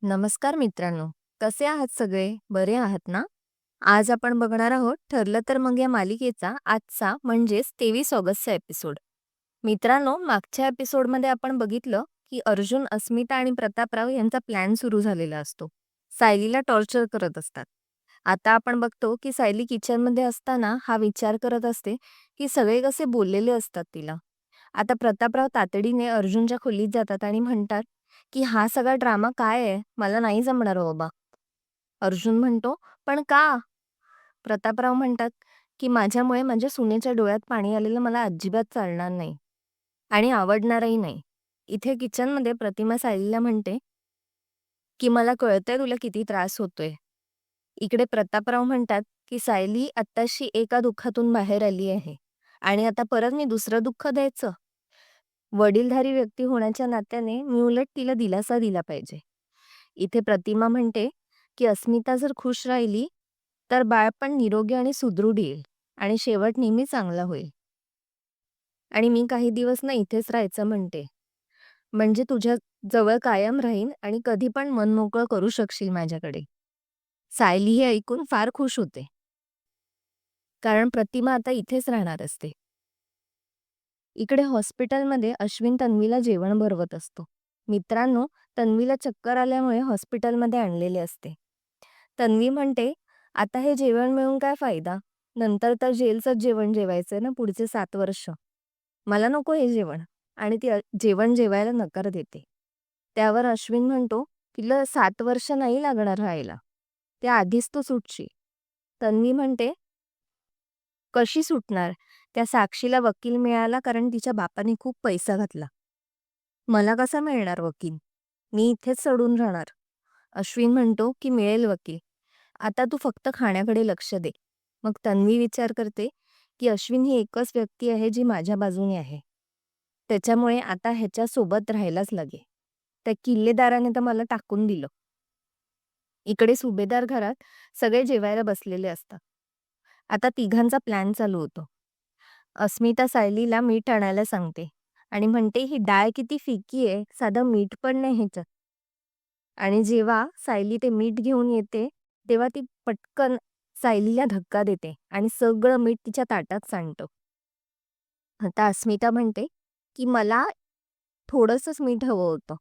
नमस्कार मित्रांनो, कसे आहात सगळे? बरे आहात ना? आज आपण बघणार आहोत ठरलं तर मग या मालिकेचा आजचा म्हणजेच 23 ऑगस्टचा एपिसोड. मित्रांनो, मागच्या एपिसोडमध्ये आपण बघितलं की अर्जुन, अस्मिता आणि प्रतापराव यांचा प्लॅन सुरू झालेला असतो. सायलीला टॉर्चर करत असतात. आता आपण बघतो की सायली किचनमध्ये असताना हा विचार करत असते की सगळे कसे बोललेले असतात तिला. आता प्रतापराव तातडीने अर्जुनच्या खोलीत जातात आणि म्हणतात की हा सगळा ड्रामा काय आहे? मला नाही जमणार हो बाबा. अर्जुन म्हणतो, "पण का?" प्रतापराव म्हणतात, की "माझ्यामुळे माझ्या सुनेच्या डोळ्यात पाणी आलेलं मला अजिबात चालणार नाही आणि आवडणारही नाही." इथे किचनमध्ये प्रतिमा सायलीला म्हणते, की "मला कळतंय तुला किती त्रास होतोय." इकडे प्रतापराव म्हणतात, की "सायली आत्ताशी एका दुःखातून बाहेर आली आहे आणि आता परत मी दुसरं दुःख द्यायचं?" वडीलधारी व्यक्ती होण्याच्या नात्याने मी उलट तिला दिलासा दिला पाहिजे. इथे प्रतिमा म्हणते, की अस्मिता जर खुश राहिली, तर बाळ पण निरोगी आणि सुदृढ येईल आणि शेवट नेहमी चांगला होईल. आणि मी काही दिवस ना इथेच राहायचं म्हणते. म्हणजे तुझ्या जवळ कायम राहीन आणि कधी पण मन मोकळं करू शकशील माझ्याकडे. सायली हे ऐकून फार खुश होते. कारण प्रतिमा आता इथेच राहणार असते. इकडे हॉस्पिटलमध्ये अश्विन तन्वीला जेवण भरवत असतो. मित्रांनो, तन्वीला चक्कर आल्यामुळे हॉस्पिटलमध्ये आणलेले असते. तन्वी म्हणते, "आता हे जेवण मिळून काय फायदा? नंतर तर जेलचंच जेवण जेवायचंय ना पुढचे 7 वर्ष. मला नको हे जेवण." आणि ती जेवण जेवायला नकार देते. त्यावर अश्विन म्हणतो, "तिला 7 वर्ष नाही लागणार राहायला. त्याआधीच तू सुटशील." तन्वी म्हणते, "कशी सुटणार? त्या साक्षीला वकील मिळाला कारण तिच्या बापाने खूप पैसा घातला. मला कसा मिळणार वकील? मी इथेच सडून राहणार." अश्विन म्हणतो की मिळेल वकील. आता तू फक्त खाण्याकडे लक्ष दे. मग तन्वी विचार करते की अश्विन ही एकच व्यक्ती आहे जी माझ्या बाजूने आहे. त्याच्यामुळे आता ह्याच्या सोबत राहायलाच लागेल. त्या किल्लेदाराने तर मला टाकून दिलं. इकडे सुभेदार घरात सगळे जेवायला बसलेले असतात. आता तिघांचा प्लॅन चालू होतो. अस्मिता सायलीला मीठ आणायला सांगते आणि म्हणते ही डाळ किती फिकी आहे, साधं मीठ पण नाही ह्याच्यात. आणि जेव्हा सायली ते मीठ घेऊन येते, तेव्हा ती पटकन सायलीला धक्का देते आणि सगळं मीठ तिच्या ताटात सांडतं. आता अस्मिता म्हणते, की "मला थोडंसंच मीठ हवं होतं.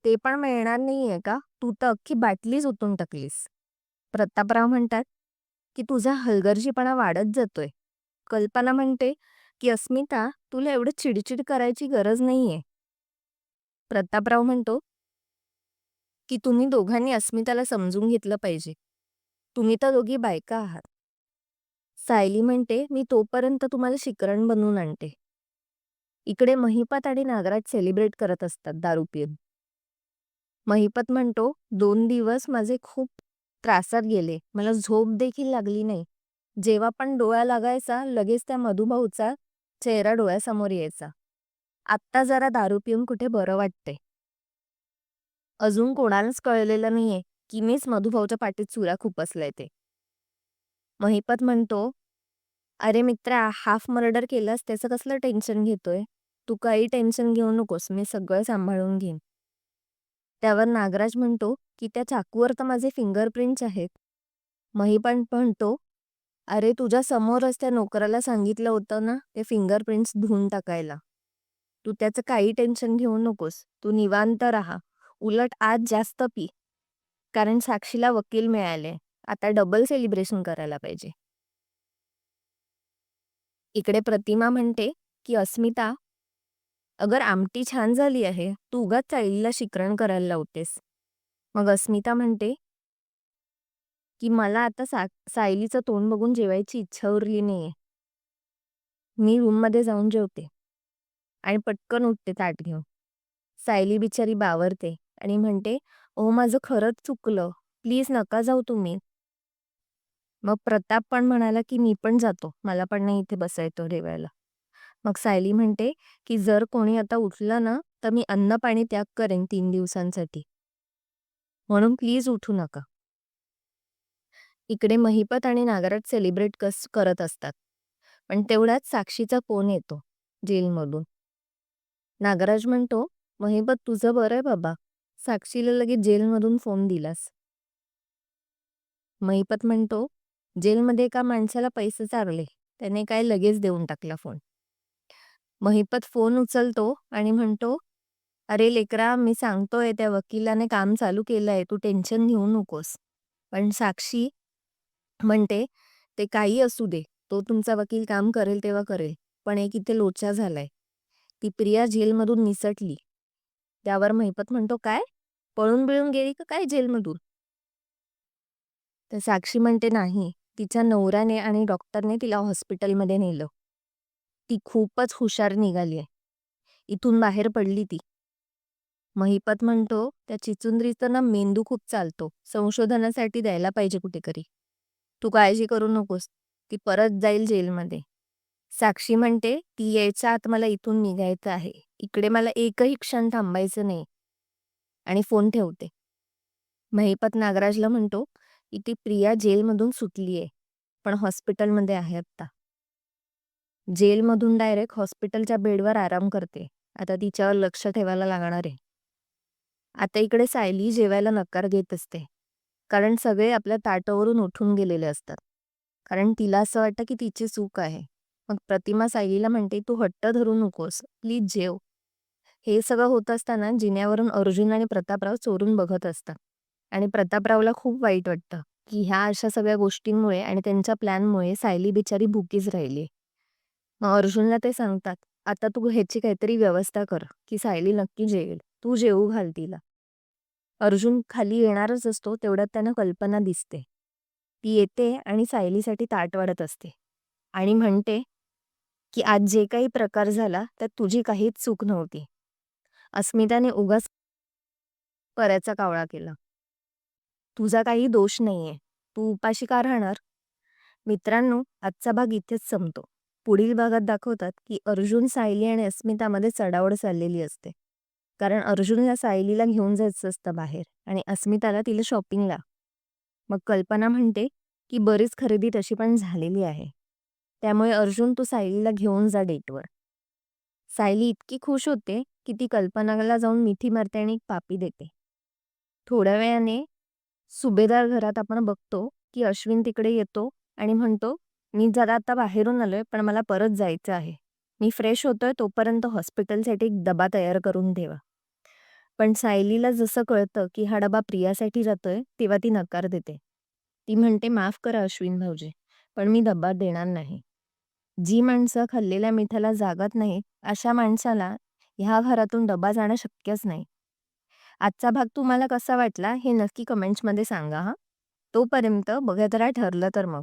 ते पण मिळणार नाहीये का? तू तर अख्खी बाटलीच ओतून टाकलीस." प्रतापराव म्हणतात, की "तुझा हलगर्जीपणा वाढत जातोय." कल्पना म्हणते, की "अस्मिता, तुला एवढं चिडचिड करायची गरज नाहीये." प्रतापराव म्हणतो, की "तुम्ही दोघांनी अस्मिताला समजून घेतलं पाहिजे. तुम्ही तर दोघी बायका आहात." सायली म्हणते, "मी तोपर्यंत तुम्हाला शिकरण बनवून आणते." इकडे महिपत आणि नागराज सेलिब्रेट करत असतात दारू पिऊन. महिपत म्हणतो, "2 दिवस माझे खूप त्रासात गेले. मला झोप देखील लागली नाही. जेव्हा पण डोळा लागायचा लगेच त्या मधुभाऊचा चेहरा डोळ्यासमोर यायचा. आत्ता जरा दारू पिऊन कुठे बरं वाटतंय." अजून कोणालाच कळलेलं नाहीये की मीच मधुभाऊच्या पाठीत चुरा खुपसलाय ते. महिपत म्हणतो, "अरे मित्रा, हाफ मर्डर केलंस त्याचं कसलं टेन्शन घेतोय? तू काही टेन्शन घेऊ नकोस, मी सगळं सांभाळून घेईन." त्यावर नागराज म्हणतो, की "त्या चाकूवर तर माझे फिंगरप्रिंट्स आहेत." महिपत म्हणतो, "अरे तुझ्या समोरच त्या नोकराला सांगितलं होतं ना ते फिंगरप्रिंट्स धुवून टाकायला. तू त्याचं काही टेन्शन घेऊ नकोस. तू निवांत राहा. उलट आज जास्त पी. कारण साक्षीला वकील मिळाले. आता डबल सेलिब्रेशन करायला पाहिजे." इकडे प्रतिमा म्हणते, की "अस्मिता, अगर आमटी छान झाली आहे, तू उगाच चाळीला शिकरण करायला लावतेस." मग अस्मिता म्हणते, की "मला आता सायलीचं तोंड बघून जेवायची इच्छा उरली नाहीये. मी रूममध्ये जाऊन जेवते." आणि पटकन उठते ताट घेऊन. सायली बिचारी बावरते आणि म्हणते, "ओ माझं खरंच चुकलं. प्लीज नका जाऊ तुम्ही." मग प्रताप पण म्हणाला, की "मी पण जातो. मला पण नाही इथे बसायचं जेवायला." मग सायली म्हणते, की "जर कोणी आता उठलं ना, तर मी अन्न-पाणी त्याग करेन 3 दिवसांसाठी. म्हणून प्लीज उठू नका." इकडे महिपत आणि नागराज सेलिब्रेट करत असतात. पण तेवढ्यात साक्षीचा फोन येतो जेलमधून. नागराज म्हणतो, "महिपत तुझं बरं आहे बाबा. साक्षीला लगेच जेलमधून फोन दिलास. महिपत म्हणतो, जेलमध्ये एका माणसाला पैसे चारले. त्याने काय लगेच देऊन टाकला फोन. महिपत फोन उचलतो आणि म्हणतो, "अरे लेकरा, मी सांगतोय त्या वकिलाने काम चालू केलंय. तू टेन्शन घेऊ नकोस." पण साक्षी म्हणते, "ते काही असू दे. तो तुमचा वकील काम करेल तेव्हा करेल. पण एक इथे लोचा झालाय. ती प्रिया जेलमधून निसटली." त्यावर महिपत म्हणतो, "काय? पळून बिळून गेली का काय जेलमधून?" तर साक्षी म्हणते, "नाही. तिच्या नवऱ्याने आणि डॉक्टरने तिला हॉस्पिटलमध्ये नेलं. ती खूपच हुशार निघाली आहे. इथून बाहेर पडली ती." महिपत म्हणतो, "त्या चिचुंद्रीचा ना मेंदू खूप चालतो. संशोधनासाठी द्यायला पाहिजे कुठेतरी. तू काळजी करू नकोस. ती परत जाईल जेलमध्ये." साक्षी म्हणते, "ती यायच्या आत मला इथून निघायचं आहे. इकडे मला एकही क्षण थांबायचं नाही." आणि फोन ठेवते. महिपत नागराजला म्हणतो, की ती प्रिया जेलमधून सुटलीये, पण हॉस्पिटलमध्ये आहे आत्ता. जेलमधून डायरेक्ट हॉस्पिटलच्या बेडवर आराम करते. आता तिच्यावर लक्ष ठेवायला लागणार आहे. आता इकडे सायली जेवायला नकार देत असते. कारण सगळे आपल्या ताटावरून उठून गेलेले असतात. कारण तिला असं वाटतं की तिची चूक आहे. मग प्रतिमा सायलीला म्हणते, "तू हट्ट धरू नकोस. प्लीज जेव." हे सगळं होत असताना जिन्यावरून अर्जुन आणि प्रतापराव चोरून बघत असतात. आणि प्रतापरावला खूप वाईट वाटतं, की ह्या अशा सगळ्या गोष्टींमुळे आणि त्यांच्या प्लॅनमुळे सायली बिचारी भुकीच राहिली. मग अर्जुनला ते सांगतात, "आता तू ह्याची काहीतरी व्यवस्था कर, की सायली नक्की जेवेल. तू जेवू घाल तिला." अर्जुन खाली येणारच असतो तेवढ्यात त्यांना कल्पना दिसते. ती येते आणि सायलीसाठी ताट वाढत असते आणि म्हणते, की "आज जे काही प्रकार झाला त्यात तुझी काहीच चूक नव्हती. अस्मिताने उगाच पऱ्याचा कावळा केला. तुझा काही दोष नाहीये. तू उपाशी का राहणार?" मित्रांनो, आजचा भाग इथेच संपतो. पुढील भागात दाखवतात, की अर्जुन, सायली आणि अस्मितामध्ये चढाओढ चाललेली असते. कारण अर्जुनला सायलीला घेऊन जायचं असतं बाहेर आणि अस्मिताला तिला शॉपिंगला. मग कल्पना म्हणते, की बरीच खरेदी तशी पण झालेली आहे. त्यामुळे अर्जुन, तू सायलीला घेऊन जा डेटवर. सायली इतकी खुश होते, की ती कल्पनाला जाऊन मिठी मारते आणि एक पापी देते. थोड्या वेळाने सुभेदार घरात आपण बघतो, की अश्विन तिकडे येतो आणि म्हणतो, "मी जरा आता बाहेरून आलोय, पण मला परत जायचं आहे. मी फ्रेश होतोय तोपर्यंत हॉस्पिटलसाठी एक डबा तयार करून ठेवा." पण सायलीला जसं कळतं, की हा डबा प्रियासाठी जातोय, तेव्हा ती नकार देते. ती म्हणते, "माफ करा अश्विन भाऊजी, पण मी डबा देणार नाही." जी माणसं खाल्लेल्या मिठाला जागत नाहीत, अशा माणसाला ह्या घरातून डबा जाणं शक्यच नाही. आजचा भाग तुम्हाला कसा वाटला हे नक्की कमेंट्समध्ये सांगा हां. तोपर्यंत बघत राहा ठरलं तर मग.